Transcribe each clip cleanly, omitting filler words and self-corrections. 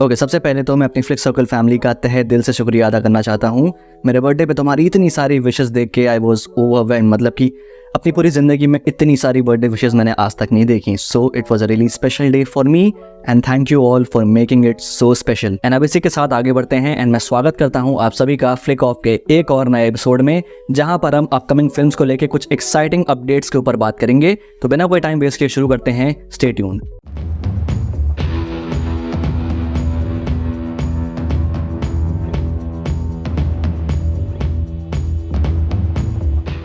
Okay, सबसे पहले तो मैं अपनी फ्लिक सर्कल फैमिली का तहे दिल से शुक्रिया अदा करना चाहता हूँ। मेरे बर्थडे पे तुम्हारी इतनी सारी विशेस देख के आई वाज ओवरवेल्म्ड। मतलब कि अपनी पूरी ज़िंदगी में इतनी सारी बर्थडे विशेस मैंने आज तक नहीं देखी। So it was a really special day for me and thank you all for making it so special. And अब इसी के साथ आगे बढ़ते हैं एंड मैं स्वागत करता हूँ आप सभी का फ्लिक ऑफ के एक और नए एपिसोड में, जहाँ पर हम अपकमिंग फिल्म्स को लेकर कुछ एक्साइटिंग अपडेट्स के ऊपर बात करेंगे। तो बिना कोई टाइम वेस्ट किए शुरू करते हैं। Stay tuned.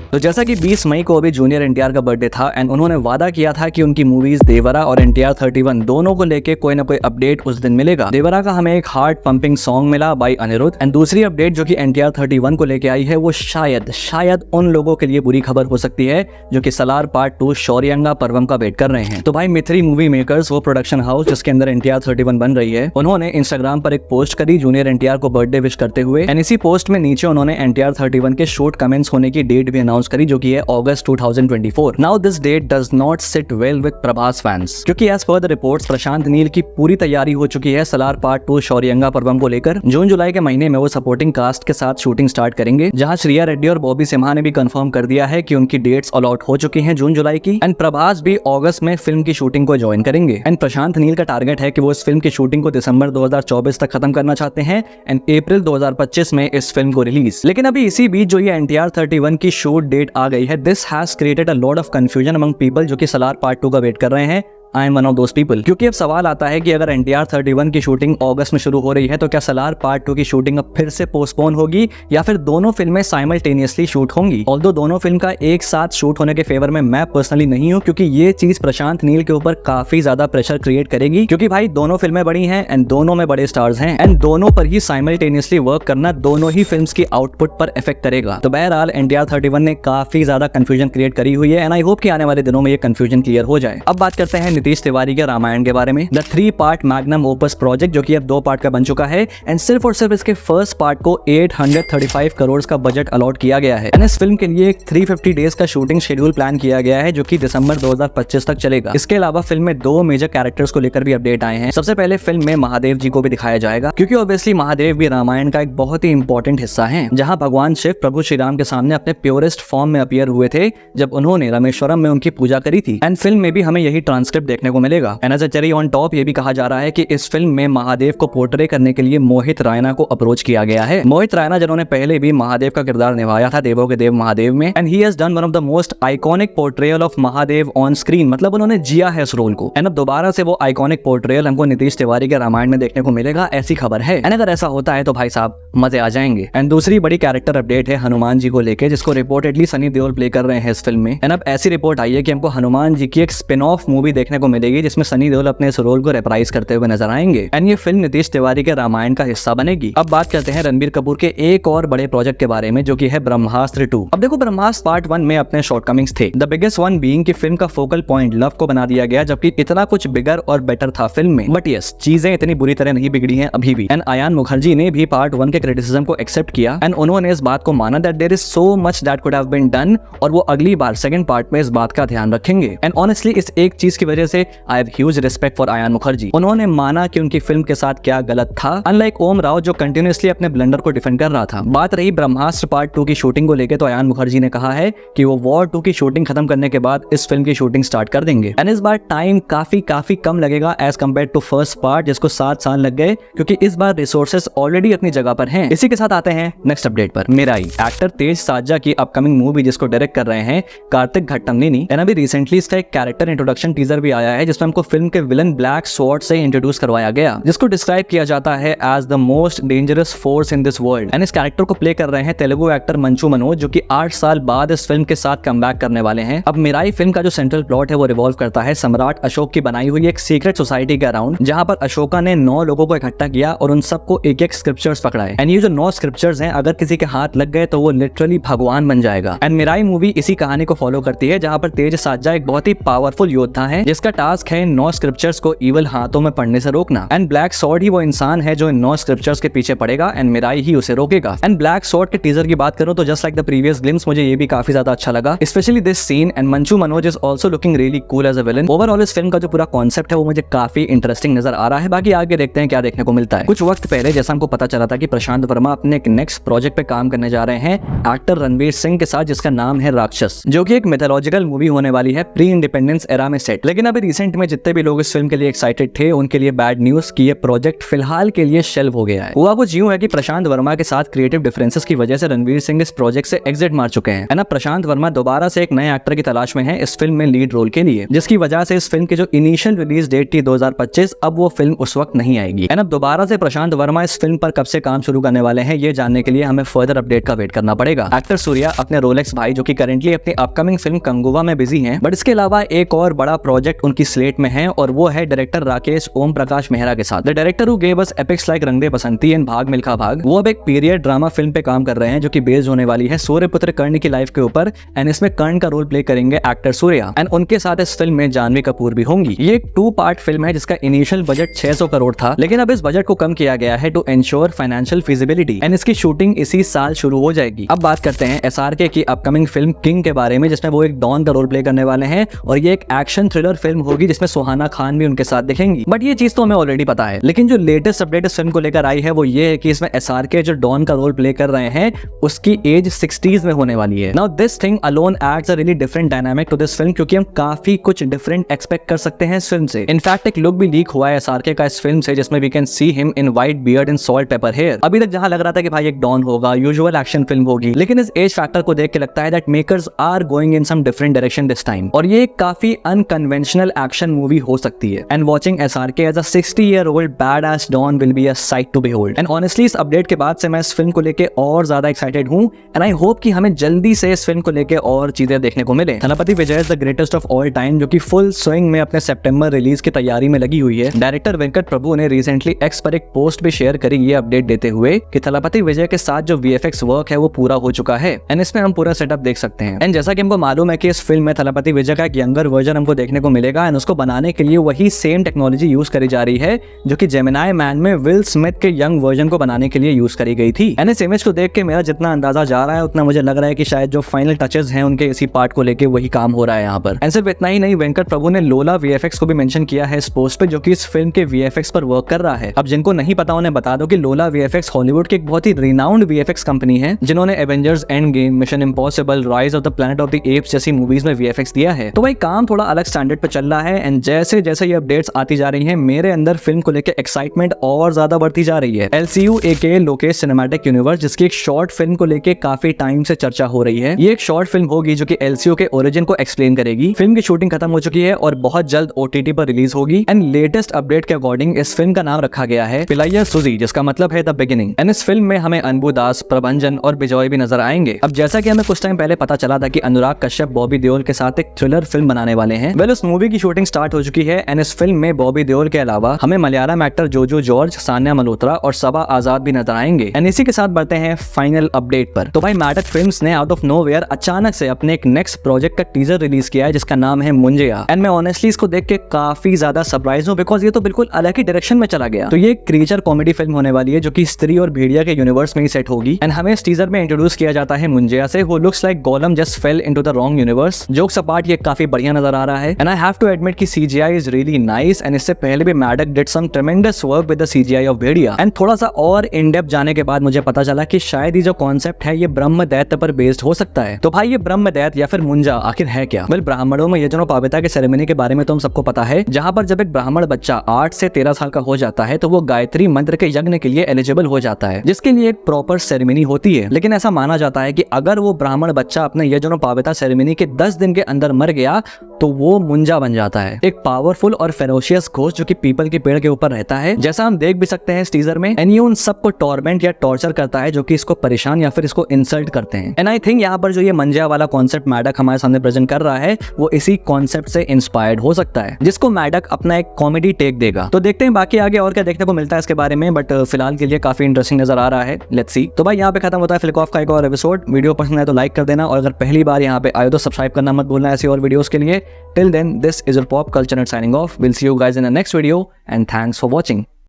तो जैसा कि 20 मई को अभी जूनियर एनटीआर का बर्थडे था एंड उन्होंने वादा किया था कि उनकी मूवीज देवरा और एनटीआर 31 दोनों को लेके कोई ना कोई अपडेट उस दिन मिलेगा। देवरा का हमें एक हार्ट पंपिंग सॉन्ग मिला बाय अनिरुद्ध एंड दूसरी अपडेट जो कि एनटीआर 31 को लेके आई है वो शायद उन लोगों के लिए बुरी खबर हो सकती है जो कि सलार पार्ट 2 शौर्यंगा पर्वम का वेट कर रहे हैं। तो भाई मिथरी मूवी मेकर्स, वो प्रोडक्शन हाउस जिसके अंदर एनटीआर 31 बन रही है, उन्होंने इंस्टाग्राम पर एक पोस्ट करी जूनियर एनटीआर को बर्थडे विश करते हुए एंड इसी पोस्ट में नीचे उन्होंने एनटीआर 31 के शूट कमेंस होने की डेट भी अनाउंस करी जो कि है अगस्त 2024। Now this date does not sit well with Prabhas fans, क्योंकि as per the reports Prashanth Neel की पूरी तैयारी हो चुकी है सलार पार्ट 2 शौर्यंगा पर्वम को लेकर। जून जुलाई के महीने में वो सपोर्टिंग कास्ट के साथ शूटिंग स्टार्ट करेंगे, जहां श्रिया रेड्डी और बॉबी सिम्हा ने भी कंफर्म कर दिया है कि उनकी डेट्स अलॉट हो चुकी हैं जून जुलाई की एंड प्रभास भी अगस्त में फिल्म की शूटिंग को ज्वाइन करेंगे। एंड प्रशांत नील का टारगेट है कि वो इस फिल्म की शूटिंग को दिसंबर 2024 तक खत्म करना चाहते हैं एंड अप्रैल 2025 में इस फिल्म को रिलीज। लेकिन अभी इसी बीच जो ये एनटीआर 31 की शूट डेट आ गई है, this has created a lot of confusion among people जो कि सलार पार्ट 2 का वेट कर रहे हैं। I am one of those people. क्योंकि अब सवाल आता है कि अगर एनटीआर 31 की शूटिंग अगस्त में शुरू हो रही है तो क्या सलार पार्ट 2 की शूटिंग अब फिर से पोस्टपोन होगी या फिर दोनों फिल्में साइमल्टेनियसली शूट होंगी। ऑल्दो दोनों फिल्म का एक साथ शूट होने के फेवर में मैं पर्सनली नहीं हूं, क्योंकि ये चीज प्रशांत नील के ऊपर काफी ज्यादा प्रेशर क्रिएट करेगी, क्योंकि भाई दोनों फिल्में बड़ी हैं एंड दोनों में बड़े स्टार्स हैं एंड दोनों पर ही साइमल्टेनियसली वर्क करना दोनों ही फिल्म्स की आउटपुट पर इफेक्ट करेगा। तो बहरहाल एनटीआर 31 ने काफी ज्यादा कंफ्यूजन क्रिएट करी हुई है एंड आई होप कि आने वाले दिनों में ये कंफ्यूजन क्लियर हो जाए। अब बात करते हैं नीतीश तिवारी के रामायण के बारे में। The 3 part magnum opus project जो कि अब 2 पार्ट का बन चुका है एंड सिर्फ और सिर्फ इसके फर्स्ट पार्ट को 835 करोड़ का बजट अलॉट किया गया है एंड इस फिल्म के लिए 350 डेज का शूटिंग शेड्यूल प्लान किया गया है जो कि दिसंबर 2025 तक चलेगा। इसके अलावा फिल्म में 2 मेजर कैरेक्टर्स को लेकर भी अपडेट आए हैं। सबसे पहले फिल्म में महादेव जी को भी दिखाया जाएगा, क्योंकि ऑब्वियसली महादेव भी रामायण का एक बहुत ही इंपॉर्टेंट हिस्सा है, जहां भगवान शिव प्रभु श्री राम के सामने अपने प्योरेस्ट फॉर्म में अपीयर हुए थे जब उन्होंने रामेश्वरम में उनकी पूजा करी थी एंड फिल्म में भी हमें यही ट्रांसक्रिप्ट देखने को मिलेगा। And as a cherry on top ये भी कहा जा रहा है कि इस फिल्म में महादेव को पोर्ट्रे करने के लिए मोहित रायना को अप्रोच किया गया है। मोहित रायना जिन्होंने पहले भी महादेव का किरदार निभाया था देवों के देव महादेव में and he has done one of the most iconic portrayal of Mahadev on screen. मतलब उन्होंने जिया है इस रोल को एंड अब दोबारा से वो आइकॉनिक पोर्ट्रेयल हमको नीतीश तिवारी के रामायण में देखने को मिलेगा, ऐसी खबर है। एंड अगर ऐसा होता है तो भाई साहब मजे आ जाएंगे। एंड दूसरी बड़ी कैरेक्टर अपडेट है हनुमान जी को लेकर, जिसको रिपोर्टेडली सनी देओल प्ले कर रहे हैं इस फिल्म में। एंड अब ऐसी रिपोर्ट आई है कि हमको हनुमान जी की एक स्पिन ऑफ मूवी देखने को मिलेगी जिसमें सनी देओल अपने इस रोल को रेप्राइज करते हुए नजर आएंगे एंड ये फिल्म नीतीश तिवारी के रामायण का हिस्सा बनेगी। अब बात करते हैं रणबीर कपूर के एक और बड़े प्रोजेक्ट के बारे में जो कि है ब्रह्मास्त्र 2। अब देखो, ब्रह्मास्त्र पार्ट 1 में अपने शॉर्टकमिंग्स थे, द बिगेस्ट वन बीइंग कि फिल्म का फोकल पॉइंट लव को बना दिया गया, जबकि इतना कुछ बिगर और बेटर था फिल्म में। बट यस, चीजें इतनी बुरी तरह नहीं बिगड़ी हैं अभी भी एंड आयान मुखर्जी ने भी पार्ट 1 के क्रिटिसिज्म को एक्सेप्ट किया एंड उन्होंने इस बात को माना that there is so much that could have been done और वो अगली बार सेकंड पार्ट में इस बात का ध्यान रखेंगे। एंड ऑनेस्टली इस एक चीज की वजह से I have huge respect for Ayan Mukherjee. उन्होंने माना कि उनकी फिल्म के साथ क्या गलत था, अनलाइक ओम राव जो कंटिन्यूअसली अपने ब्लंडर को डिफेंड कर रहा था। बात रही ब्रह्मास्त्र पार्ट 2 की शूटिंग को लेकर, तो आयान मुखर्जी ने कहा है कि वो वॉर 2 की शूटिंग खत्म करने के बाद इस फिल्म की शूटिंग स्टार्ट कर देंगे एंड इस बार टाइम काफी कम लगेगा as compare to first part जिसको 7 साल लग गए, क्योंकि इस बार रिसोर्सेस ऑलरेडी अपनी जगह पर हैं। इसी के साथ आते हैं नेक्स्ट अपडेट पर। मिराई एक्टर तेज साजा की अपकमिंग मूवी जिसको डायरेक्ट कर रहे हैं कार्तिक घट्टंगनी एंड अभी रिसेंटली इसका एक कैरेक्टर इंट्रोडक्शन टीजर भी आया है जिसमें हमको फिल्म के विलन ब्लैक स्वॉर्ड से इंट्रोड्यूस करवाया गया, जिसको डिस्क्राइब किया जाता है as the most dangerous force in this world and इस कैरेक्टर को प्ले कर रहे हैं तेलुगु एक्टर मंचू मनोज जो कि 8 साल बाद इस फिल्म के साथ कमबैक करने वाले हैं। अब मिराई फिल्म का जो सेंट्रल प्लॉट है वो रिवॉल्व करता है सम्राट अशोक की बनाई हुई एक सीक्रेट सोसाइटी के अराउंड, जहां पर अशोका ने 9 लोगों को इकट्ठा किया और उन सबको एक स्क्रिप्चर्स पकड़ाए एंड ये जो 9 स्क्रिप्चर्स हैं अगर किसी के हाथ लग गए तो वो लिटरली भगवान बन जाएगा। एंड मिराई मूवी इसी कहानी को फॉलो करती है, जहां पर तेज साजा एक बहुत ही पावरफुल योद्धा है जिसका जिसका टास्क है 9 स्क्रिप्चर्स को इवल हाथों में पढ़ने से रोकना। एंड ब्लैक सॉर्ड ही वो इंसान है जो इन 9 स्क्रिप्चर्स के पीछे पड़ेगा एंड मिराई ही उसे रोकेगा। एंड ब्लैक सॉर्ड के टीजर की बात करूं तो just like the previous glimpse मुझे ये भी काफी ज्यादा अच्छा लगा, specially this scene. And Manchu Manoj is also looking really cool as a villain. Overall इस फिल्म का जो पूरा कॉन्सेप्ट है वो मुझे काफी इंटरेस्टिंग नजर आ रहा है। बाकी आगे देखते हैं क्या देखने को मिलता है। कुछ वक्त पहले जैसा हमको पता चला था कि प्रशांत वर्मा अपने एक नेक्स्ट प्रोजेक्ट पे काम करने जा रहे हैं एक्टर रणवीर सिंह के साथ, जिसका नाम है राक्षस, जो कि एक मिथोलॉजिकल मूवी होने वाली है प्री इंडिपेंडेंस एरा में सेट। लेकिन अभी रिसेंट में जितने भी लोग इस फिल्म के लिए एक्साइटेड थे उनके लिए बैड न्यूज कि ये प्रोजेक्ट फिलहाल के लिए शेल्व हो गया है। हुआ कुछ यूं है कि प्रशांत वर्मा के साथ क्रिएटिव डिफरेंसेस की वजह से रणवीर सिंह इस प्रोजेक्ट से एग्जिट मार चुके हैं। है ना, प्रशांत वर्मा दोबारा से एक नए एक्टर की तलाश में है इस फिल्म में लीड रोल के लिए, जिसकी वजह से इस फिल्म की जो इनिशियल रिलीज डेट थी 2025, अब वो फिल्म उस वक्त नहीं आएगी। है ना, दोबारा से प्रशांत वर्मा इस फिल्म पर कब से काम शुरू करने वाले हैं ये जानने के लिए हमें फर्दर अपडेट का वेट करना पड़ेगा। एक्टर सूर्या अपने रोलेक्स भाई जो कि करंटली अपनी अपकमिंग फिल्म कंगुवा में बिजी हैं, बट इसके अलावा एक और बड़ा प्रोजेक्ट उनकी स्लेट में है और वो है डायरेक्टर राकेश ओम प्रकाश मेहरा के साथ। The director who gave us epics like Rang De Basanti and भाग मिल्खा भाग, वो अब एक पीरियड ड्रामा फिल्म पे काम कर रहे हैं जो कि बेस्ड होने वाली है सूर्यपुत्र कर्ण की लाइफ के ऊपर। एंड इसमें कर्ण का रोल प्ले करेंगे एक्टर सूर्या एंड उनके साथ इस फिल्म में जानवी कपूर भी होंगी। ये एक 2 पार्ट फिल्म है जिसका इनिशियल बजट 600 करोड़ था, लेकिन अब इस बजट को कम किया गया है to ensure financial feasibility and इसकी शूटिंग इसी साल शुरू हो जाएगी। अब बात करते हैं SRK की अपकमिंग फिल्म किंग के बारे में, जिसमें वो एक डॉन का रोल प्ले करने वाले हैं और ये एक एक्शन थ्रिलर फिल्म होगी जिसमें सुहाना खान भी उनके साथ दिखेंगी। बट ये चीज तो हमें ऑलरेडी पता है, लेकिन जो लेटेस्ट अपडेट इस फिल्म को लेकर आई है वो ये है कि इसमें SRK जो डॉन का रोल प्ले कर रहे हैं उसकी एज 60s में होने वाली है। Now this thing alone adds a really different dynamic to this film, क्योंकि हम काफी कुछ डिफरेंट एक्सपेक्ट कर सकते हैं इस फिल्म से। इनफैक्ट एक लुक भी लीक हुआ है SRK का इस फिल्म से, जिसमें we can see him in white beard and salt pepper hair. अभी तक जहां लग रहा था कि भाई एक डॉन होगा, यूजुअल एक्शन फिल्म होगी, लेकिन इस एज फैक्टर को देख के लगता है that makers are going in some different direction this time, और ये काफी अनकन्वेंशनल एक्शन मूवी हो सकती है। And watching SRK as a 60-year-old bad ass don will be a sight to behold. And honestly इस अपडेट के बाद से मैं इस फिल्म को लेके और ज्यादा एक्साइटेड हूं एंड आई होप कि हमें जल्दी से इस फिल्म को लेके और चीजें देखने को मिले। Thalapathy Vijay is the greatest of all time, जो कि फुल स्विंग में अपने सितंबर रिलीज की तैयारी में लगी हुई है। डायरेक्टर वेंकट प्रभु ने रिसेंटली एक्स पर एक पोस्ट भी शेयर करी ये अपडेट देते हुए कि थलपति विजय के साथ जो VFX वर्क है वो पूरा हो चुका है एंड इसमें हम पूरा सेटअप देख सकते हैं। एंड जैसा कि हमको मालूम है कि इस फिल्म में थलपति विजय का एक यंगर वर्जन हमको देखने को मिलेगा एंड उसको बनाने के लिए वही सेम टेक्नोलॉजी यूज करी जा रही है जो कि जेमिनाई मैन में विल स्मिथ के यंग वर्जन को बनाने के लिए यूज करी गई थी। एंड इस इमेज को देख के मेरा जितना अंदाजा जा रहा है उतना मुझे लग रहा है कि शायद जो फाइनल टचेस हैं उनके इसी पार्ट को लेके वही काम हो रहा है यहाँ पर। एंड सिर्फ इतना ही नहीं, वेंकट प्रभु ने लोला VFX को भी मेंशन किया है इस पोस्ट पे, जो कि इस फिल्म के VFX पर वर्क कर रहा है। अब जिनको नहीं पता उन्हें बता दो कि लोला VFX हॉलीवुड की एक बहुत ही रिनाउंड VFX कंपनी है जिन्होंने Avengers end game, mission impossible, rise of the planet of the apps जैसी मूवीज में VFX दिया है। तो भाई काम थोड़ा अलग स्टैंडर्ड पे चल रहा है एंड जैसे जैसे ये अपडेट्स आती जा रही हैं मेरे अंदर फिल्म को लेकर एक्साइटमेंट और ज्यादा बढ़ती जा रही है। LCU aka Lokesh cinematic universe, जिसकी एक शॉर्ट फिल्म को लेकर काफी टाइम से चर्चा हो रही है। ये एक शॉर्ट फिल्म होगी जो कि LCU के ओरिजिन को एक्सप्लेन करेगी। फिल्म की शूटिंग खत्म हो चुकी है और बहुत जल्द OTT पर रिलीज होगी एंड लेटेस्ट अपडेट के अकॉर्डिंग इस फिल्म का नाम रखा गया है पिलाइया सुजी, जिसका मतलब है द बिगिनिंग। एंड इस फिल्म में हमें अनबू दास, प्रभंजन और बिजॉय भी नजर आएंगे। अब जैसा कि हमें कुछ टाइम पहले पता चला था कि अनुराग कश्यप बॉबी देओल के साथ एक थ्रिलर फिल्म बनाने वाले हैं, वेल उस मूवी की शूटिंग स्टार्ट हो चुकी है एंड इस फिल्म में बॉबी देओल के अलावा हमें मलयालम एक्टर जोजो जॉर्ज, सान्या मल्होत्रा और सबा आजाद भी नजर आएंगे। एंड इसी के साथ बढ़ते हैं फाइनल अपडेट पर। तो भाई मैडक फिल्म्स ने आउट ऑफ नोवेयर अचानक से अपने एक नेक्स्ट प्रोजेक्ट का टीजर रिलीज किया है जिसका नाम है मुंजिया। एंड मैं ऑनेस्टली इसको देख के काफी ज्यादा सरप्राइज हूं बिकॉज ये तो बिल्कुल अलग ही डायरेक्शन में चला गया। तो ये क्रीचर कॉमेडी फिल्म होने वाली है जो कि स्त्री और भेड़िया के यूनिवर्स में ही सेट होगी। एंड हमें इस टीजर में इंट्रोड्यूस किया जाता है मुंजिया से, who looks like Gollum just fell into the wrong universe. Jokes apart ये काफी बढ़िया नजर आ रहा है and I have to admit कि CGI is really nice and इससे पहले भी Maddock did some tremendous work with the CGI of Bhediya. And थोड़ा सा और इन डेप्थ जाने के बाद मुझे पता चला कि शायद ये जो कॉन्सेप्ट है ये ब्रह्म दैत्य पर बेस्ड हो सकता है। तो भाई ये ब्रह्म दैत्य या फिर मुंजा आखिर है क्या? वेल ब्राह्मणों में यज्ञोपवीता के सेरेमनी के बारे में तो हम सबको पता है, जहां पर जब एक ब्राह्मण बच्चा 8 से 13 साल का हो जाता है तो वो गायत्री मंत्र के यज्ञ के लिए एलिजिबल हो जाता है, जिसके लिए एक प्रॉपर सेरेमनी होती है। लेकिन ऐसा माना जाता है कि अगर वो ब्राह्मण बच्चा अपने यज्ञोपवीता सेरेमनी के 10 दिन के अंदर मर गया तो वो मुंजा बन जाता है, एक पावरफुल और फेरोशियस घोस्ट जो कि पीपल के पेड़ के ऊपर रहता है, जैसा हम देख भी सकते हैं इस टीजर में। एंड ये उन सबको टॉर्मेंट या टॉर्चर करता है जो कि इसको परेशान या फिर इसको इंसल्ट करते हैं। एंड आई थिंक यहाँ पर जो ये मंजिया वाला कॉन्सेप्ट मैडक हमारे सामने प्रेजेंट कर रहा है वो इसी कॉन्सेप्ट से इंस्पायर्ड हो सकता है, जिसको मैडक अपना एक कॉमेडी टेक देगा। तो देखते हैं बाकी आगे और क्या देखने को मिलता है इसके बारे में, बट फिलहाल के लिए काफी इंटरेस्टिंग नजर आ रहा है। Let's see. तो भाई यहाँ पे खत्म होता है फ्लिक ऑफ का एक और एपिसोड। वीडियो पसंद है तो लाइक कर देना और अगर पहली बार यहाँ पे आए तो सब्सक्राइब करना मत भूलना ऐसी और वीडियोस के लिए। Till then this this is your Pop Culture Nut signing off. We'll see you guys in the next video and thanks for watching.